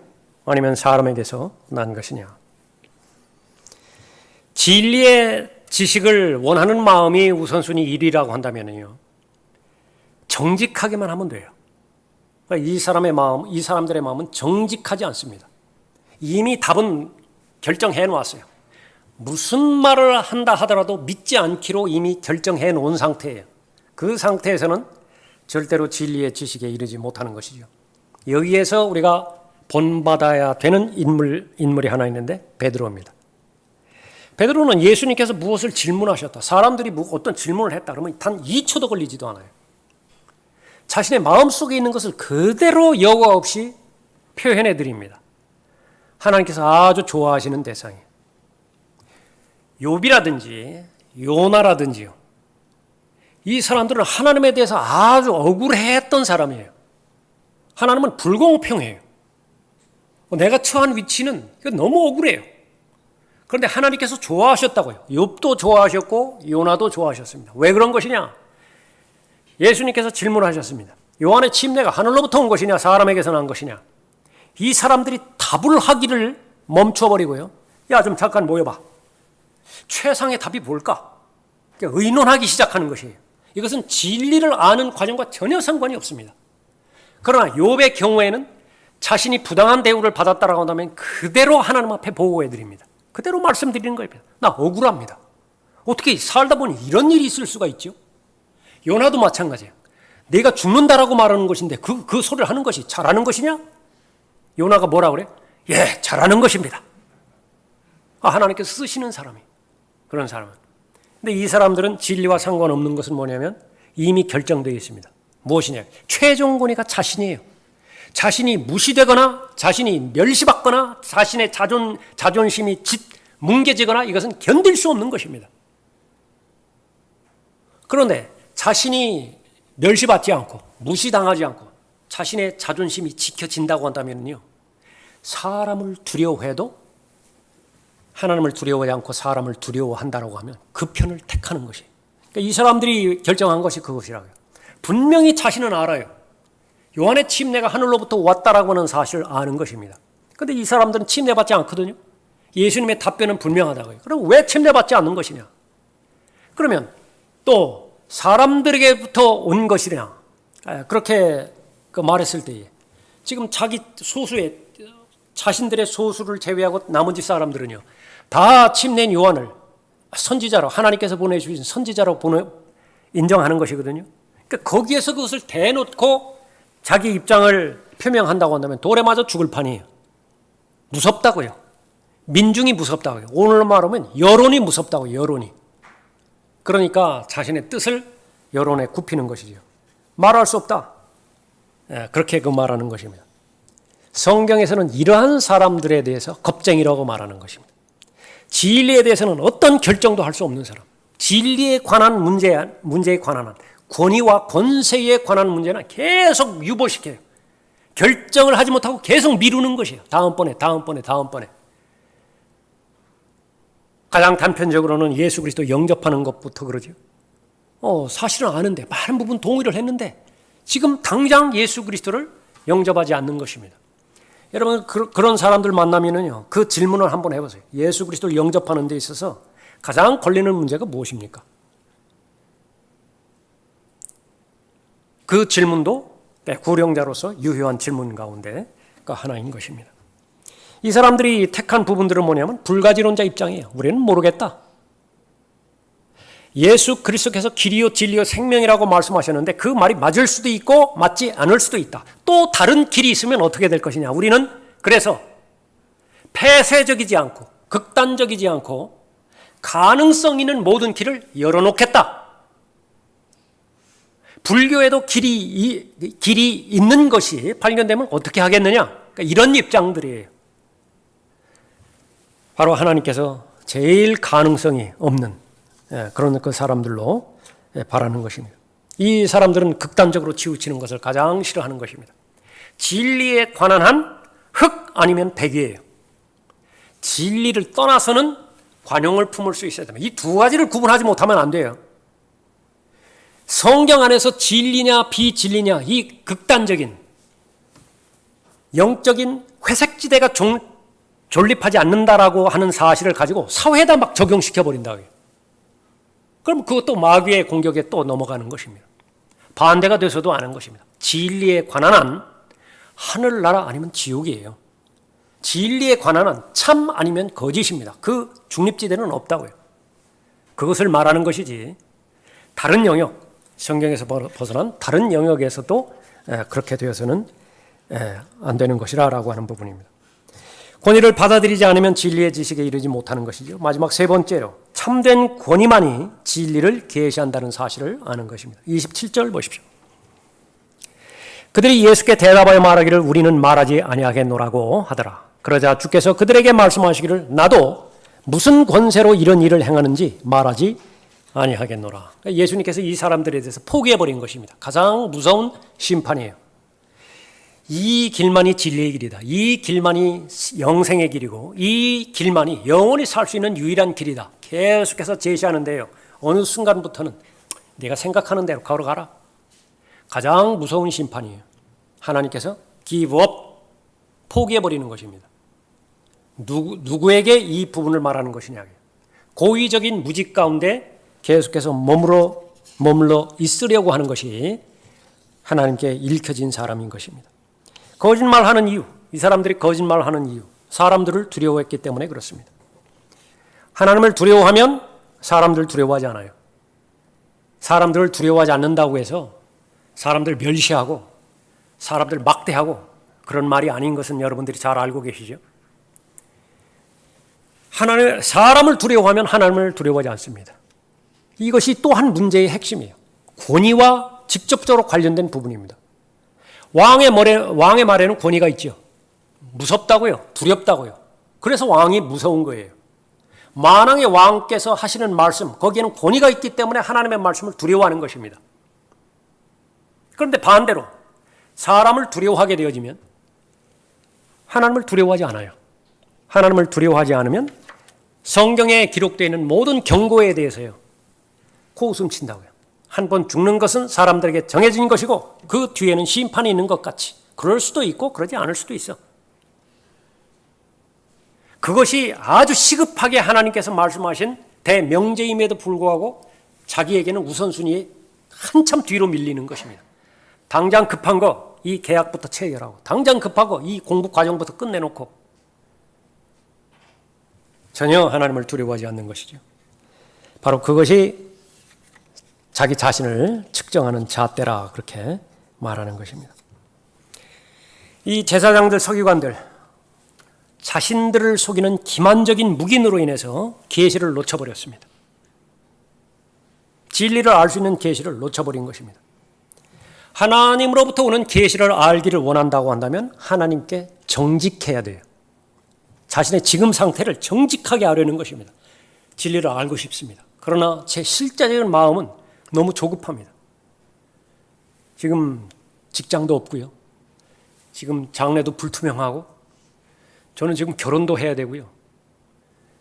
Speaker 1: 아니면 사람에게서 난 것이냐? 진리의 지식을 원하는 마음이 우선순위 1위라고 한다면요, 정직하게만 하면 돼요. 그러니까 이 사람들의 마음은 정직하지 않습니다. 이미 답은 결정해 놓았어요. 무슨 말을 한다 하더라도 믿지 않기로 이미 결정해 놓은 상태예요. 그 상태에서는 절대로 진리의 지식에 이르지 못하는 것이죠. 여기에서 우리가 본받아야 되는 인물이 하나 있는데 베드로입니다. 베드로는 예수님께서 무엇을 질문하셨다, 사람들이 어떤 질문을 했다 그러면 단 2초도 걸리지도 않아요. 자신의 마음속에 있는 것을 그대로 여과 없이 표현해 드립니다. 하나님께서 아주 좋아하시는 대상이에요. 욥이라든지 요나라든지요, 이 사람들은 하나님에 대해서 아주 억울해했던 사람이에요. 하나님은 불공평해요. 내가 처한 위치는 너무 억울해요. 그런데 하나님께서 좋아하셨다고요. 욥도 좋아하셨고 요나도 좋아하셨습니다. 왜 그런 것이냐? 예수님께서 질문하셨습니다. 요한의 침례가 하늘로부터 온 것이냐 사람에게서 난 것이냐? 이 사람들이 답을 하기를 멈춰버리고요, 야 좀 잠깐 모여봐. 최상의 답이 뭘까? 의논하기 시작하는 것이에요. 이것은 진리를 아는 과정과 전혀 상관이 없습니다. 그러나 욥의 경우에는 자신이 부당한 대우를 받았다라고 한다면 그대로 하나님 앞에 보고해드립니다. 그대로 말씀드리는 거예요. 나 억울합니다. 어떻게 살다 보니 이런 일이 있을 수가 있죠? 요나도 마찬가지예요. 내가 죽는다라고 말하는 것인데 그 소리를 하는 것이 잘하는 것이냐? 요나가 뭐라 그래? 예, 잘하는 것입니다. 하나님께서 쓰시는 사람이 그런 사람은. 근데 이 사람들은 진리와 상관없는 것은 뭐냐면 이미 결정되어 있습니다. 무엇이냐? 최종 권위가 자신이에요. 자신이 무시되거나 자신이 멸시받거나 자신의 자존심이 뭉개지거나 이것은 견딜 수 없는 것입니다. 그런데 자신이 멸시받지 않고 무시당하지 않고 자신의 자존심이 지켜진다고 한다면요, 사람을 두려워해도 하나님을 두려워하지 않고 사람을 두려워한다고 하면 그 편을 택하는 것이. 그러니까 이 사람들이 결정한 것이 그것이라고요. 분명히 자신은 알아요. 요한의 침례가 하늘로부터 왔다라고 하는 사실을 아는 것입니다. 그런데 이 사람들은 침례받지 않거든요. 예수님의 답변은 분명하다고요. 그럼 왜 침례받지 않는 것이냐? 그러면 또 사람들에게부터 온 것이냐? 그렇게 말했을 때에 지금 자신들의 소수를 제외하고 나머지 사람들은요, 다 침례인 요한을 선지자로, 하나님께서 보내주신 선지자로 인정하는 것이거든요. 그러니까 거기에서 그것을 대놓고 자기 입장을 표명한다고 한다면 돌에 맞아 죽을 판이에요. 무섭다고요. 민중이 무섭다고요. 오늘 말하면 여론이 무섭다고요. 여론이. 그러니까 자신의 뜻을 여론에 굽히는 것이죠. 말할 수 없다. 그렇게 말하는 것입니다. 성경에서는 이러한 사람들에 대해서 겁쟁이라고 말하는 것입니다. 진리에 대해서는 어떤 결정도 할 수 없는 사람, 진리에 관한 문제에 관한 권위와 권세에 관한 문제는 계속 유보시켜요. 결정을 하지 못하고 계속 미루는 것이에요. 다음번에. 가장 단편적으로는 예수 그리스도 영접하는 것부터 그러죠. 사실은 아는데, 많은 부분 동의를 했는데 지금 당장 예수 그리스도를 영접하지 않는 것입니다. 여러분, 그런 사람들 만나면은요, 그 질문을 한번 해보세요. 예수 그리스도를 영접하는 데 있어서 가장 걸리는 문제가 무엇입니까? 그 질문도 구령자로서 유효한 질문 가운데 하나인 것입니다. 이 사람들이 택한 부분들은 뭐냐면 불가지론자 입장이에요. 우리는 모르겠다. 예수 그리스도께서 길이요 진리요 생명이라고 말씀하셨는데 그 말이 맞을 수도 있고 맞지 않을 수도 있다. 또 다른 길이 있으면 어떻게 될 것이냐. 우리는 그래서 폐쇄적이지 않고 극단적이지 않고 가능성 있는 모든 길을 열어놓겠다. 불교에도 길이 있는 것이 발견되면 어떻게 하겠느냐. 그러니까 이런 입장들이에요. 바로 하나님께서 제일 가능성이 없는 그런 그 사람들로 바라는 것입니다. 이 사람들은 극단적으로 치우치는 것을 가장 싫어하는 것입니다. 진리에 관한 한 흑 아니면 백이에요. 진리를 떠나서는 관용을 품을 수 있어야 됩니다. 이 두 가지를 구분하지 못하면 안 돼요. 성경 안에서 진리냐 비진리냐 이 극단적인 영적인 회색지대가 존립하지 않는다라고 하는 사실을 가지고 사회에다 막 적용시켜버린다고요. 그럼 그것도 마귀의 공격에 또 넘어가는 것입니다. 반대가 돼서도 아는 것입니다. 진리에 관한 한 하늘나라 아니면 지옥이에요. 진리에 관한 한 참 아니면 거짓입니다. 그 중립지대는 없다고요. 그것을 말하는 것이지 다른 영역, 성경에서 벗어난 다른 영역에서도 그렇게 되어서는 안 되는 것이라고 하는 부분입니다. 권위를 받아들이지 않으면 진리의 지식에 이르지 못하는 것이죠. 마지막 세 번째로 참된 권위만이 진리를 계시한다는 사실을 아는 것입니다. 27절 보십시오. 그들이 예수께 대답하여 말하기를 우리는 말하지 아니하겠노라고 하더라. 그러자 주께서 그들에게 말씀하시기를 나도 무슨 권세로 이런 일을 행하는지 말하지 아니하겠노라. 예수님께서 이 사람들에 대해서 포기해버린 것입니다. 가장 무서운 심판이에요. 이 길만이 진리의 길이다. 이 길만이 영생의 길이고 이 길만이 영원히 살 수 있는 유일한 길이다. 계속해서 제시하는데요. 어느 순간부터는 네가 생각하는 대로 걸어가라. 가장 무서운 심판이에요. 하나님께서 give up, 포기해버리는 것입니다. 누구에게 이 부분을 말하는 것이냐. 고의적인 무직 가운데 계속해서 머물러 있으려고 하는 것이 하나님께 읽혀진 사람인 것입니다. 거짓말하는 이유, 이 사람들이 거짓말하는 이유, 사람들을 두려워했기 때문에 그렇습니다. 하나님을 두려워하면 사람들 두려워하지 않아요. 사람들을 두려워하지 않는다고 해서 사람들 멸시하고 사람들 막대하고 그런 말이 아닌 것은 여러분들이 잘 알고 계시죠? 사람을 두려워하면 하나님을 두려워하지 않습니다. 이것이 또 한 문제의 핵심이에요. 권위와 직접적으로 관련된 부분입니다. 왕의 말에는 권위가 있죠. 무섭다고요. 두렵다고요. 그래서 왕이 무서운 거예요. 만왕의 왕께서 하시는 말씀, 거기에는 권위가 있기 때문에 하나님의 말씀을 두려워하는 것입니다. 그런데 반대로 사람을 두려워하게 되어지면 하나님을 두려워하지 않아요. 하나님을 두려워하지 않으면 성경에 기록되어 있는 모든 경고에 대해서요, 코웃음 친다고요. 한 번 죽는 것은 사람들에게 정해진 것이고 그 뒤에는 심판이 있는 것 같이, 그럴 수도 있고 그러지 않을 수도 있어. 그것이 아주 시급하게 하나님께서 말씀하신 대명제임에도 불구하고 자기에게는 우선순위에 한참 뒤로 밀리는 것입니다. 당장 급한 거 이 계약부터 체결하고, 당장 급하고 이 공부 과정부터 끝내놓고 전혀 하나님을 두려워하지 않는 것이죠. 바로 그것이 자기 자신을 측정하는 잣대라, 그렇게 말하는 것입니다. 이 제사장들, 서기관들, 자신들을 속이는 기만적인 묵인으로 인해서 계시를 놓쳐버렸습니다. 진리를 알 수 있는 계시를 놓쳐버린 것입니다. 하나님으로부터 오는 계시를 알기를 원한다고 한다면 하나님께 정직해야 돼요. 자신의 지금 상태를 정직하게 알려는 것입니다. 진리를 알고 싶습니다. 그러나 제 실제적인 마음은 너무 조급합니다. 지금 직장도 없고요. 지금 장래도 불투명하고, 저는 지금 결혼도 해야 되고요.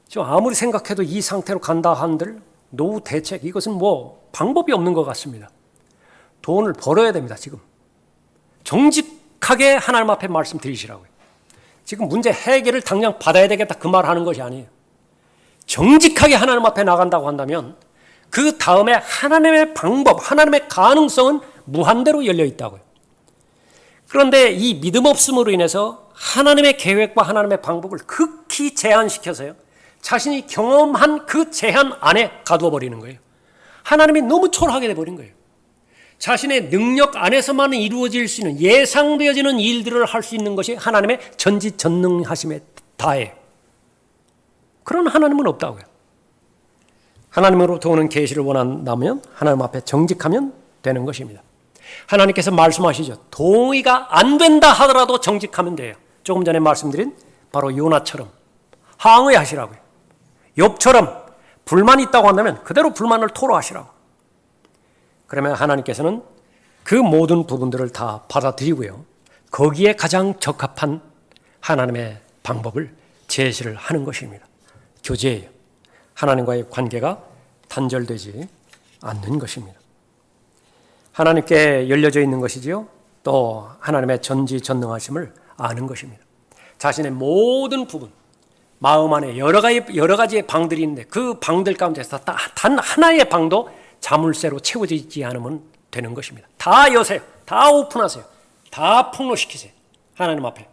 Speaker 1: 지금 아무리 생각해도 이 상태로 간다 한들 노후 대책, 이것은 뭐 방법이 없는 것 같습니다. 돈을 벌어야 됩니다. 지금 정직하게 하나님 앞에 말씀드리시라고요. 지금 문제 해결을 당장 받아야 되겠다, 그 말 하는 것이 아니에요. 정직하게 하나님 앞에 나간다고 한다면 그 다음에 하나님의 방법, 하나님의 가능성은 무한대로 열려 있다고요. 그런데 이 믿음 없음으로 인해서 하나님의 계획과 하나님의 방법을 극히 제한시켜서요, 자신이 경험한 그 제한 안에 가두어 버리는 거예요. 하나님이 너무 초라하게 돼버린 거예요. 자신의 능력 안에서만 이루어질 수 있는, 예상되어지는 일들을 할 수 있는 것이 하나님의 전지전능하심에 다해. 그런 하나님은 없다고요. 하나님으로부터 오는 계시를 원한다면 하나님 앞에 정직하면 되는 것입니다. 하나님께서 말씀하시죠. 동의가 안 된다 하더라도 정직하면 돼요. 조금 전에 말씀드린 바로 요나처럼 항의하시라고요. 욥처럼 불만이 있다고 한다면 그대로 불만을 토로하시라고. 그러면 하나님께서는 그 모든 부분들을 다 받아들이고요, 거기에 가장 적합한 하나님의 방법을 제시를 하는 것입니다. 교제예요. 하나님과의 관계가 단절되지 않는 것입니다. 하나님께 열려져 있는 것이지요, 또 하나님의 전지전능하심을 아는 것입니다. 자신의 모든 부분, 마음 안에 여러 가지의 방들이 있는데 그 방들 가운데서 단 하나의 방도 자물쇠로 채워지지 않으면 되는 것입니다. 다 여세요. 다 오픈하세요. 다 폭로시키세요. 하나님 앞에.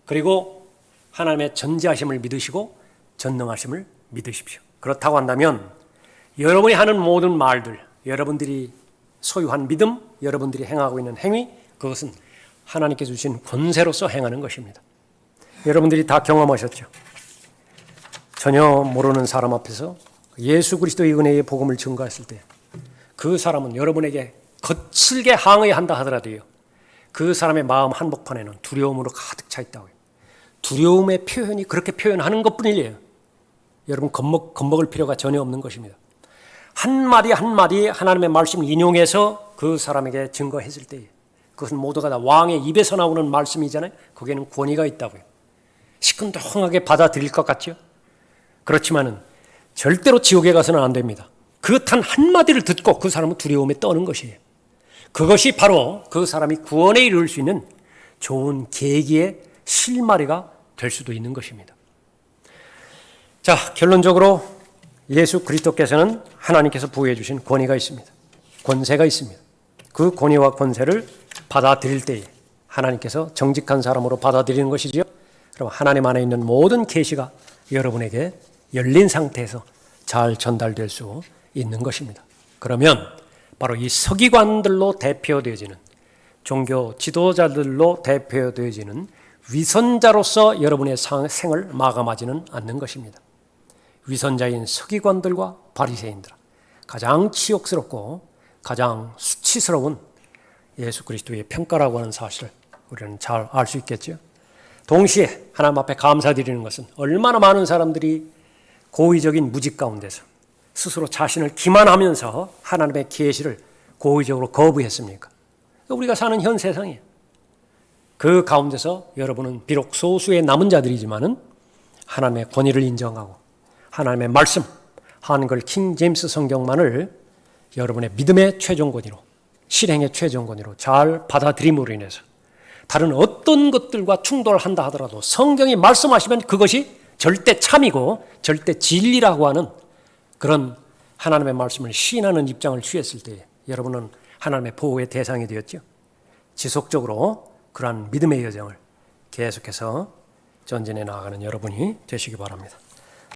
Speaker 1: 그리고 하나님의 전지하심을 믿으시고 전능하심을 믿으십시오. 그렇다고 한다면 여러분이 하는 모든 말들, 여러분들이 소유한 믿음, 여러분들이 행하고 있는 행위, 그것은 하나님께 주신 권세로서 행하는 것입니다. 여러분들이 다 경험하셨죠. 전혀 모르는 사람 앞에서 예수 그리스도의 은혜의 복음을 증거했을 때 그 사람은 여러분에게 거칠게 항의한다 하더라도요, 그 사람의 마음 한복판에는 두려움으로 가득 차 있다고요. 두려움의 표현이 그렇게 표현하는 것뿐이에요. 여러분 겁먹을 필요가 전혀 없는 것입니다. 한마디 한마디 하나님의 말씀을 인용해서 그 사람에게 증거했을 때 그것은 모두가 다 왕의 입에서 나오는 말씀이잖아요. 거기에는 권위가 있다고요. 시큰둥하게 받아들일 것 같죠? 그렇지만은 절대로 지옥에 가서는 안 됩니다. 그 단 한마디를 듣고 그 사람은 두려움에 떠는 것이에요. 그것이 바로 그 사람이 구원에 이를 수 있는 좋은 계기의 실마리가 될 수도 있는 것입니다. 자, 결론적으로 예수 그리스도께서는 하나님께서 부여해 주신 권위가 있습니다. 권세가 있습니다. 그 권위와 권세를 받아들일 때에 하나님께서 정직한 사람으로 받아들이는 것이지요. 그럼 하나님 안에 있는 모든 계시가 여러분에게 열린 상태에서 잘 전달될 수 있는 것입니다. 그러면 바로 이 서기관들로 대표되어지는, 종교 지도자들로 대표되어지는 위선자로서 여러분의 생을 마감하지는 않는 것입니다. 위선자인 서기관들과 바리새인들, 가장 치욕스럽고 가장 수치스러운 예수 그리스도의 평가라고 하는 사실을 우리는 잘 알 수 있겠죠. 동시에 하나님 앞에 감사드리는 것은 얼마나 많은 사람들이 고의적인 무직 가운데서 스스로 자신을 기만하면서 하나님의 계시를 고의적으로 거부했습니까? 우리가 사는 현 세상이에요. 그 가운데서 여러분은 비록 소수의 남은 자들이지만은 하나님의 권위를 인정하고 하나님의 말씀, 한글 킹 제임스 성경만을 여러분의 믿음의 최종 권위로, 실행의 최종 권위로 잘 받아들임으로 인해서 다른 어떤 것들과 충돌한다 하더라도 성경이 말씀하시면 그것이 절대 참이고 절대 진리라고 하는 그런 하나님의 말씀을 시인하는 입장을 취했을 때 여러분은 하나님의 보호의 대상이 되었죠. 지속적으로 그러한 믿음의 여정을 계속해서 전진해 나아가는 여러분이 되시기 바랍니다.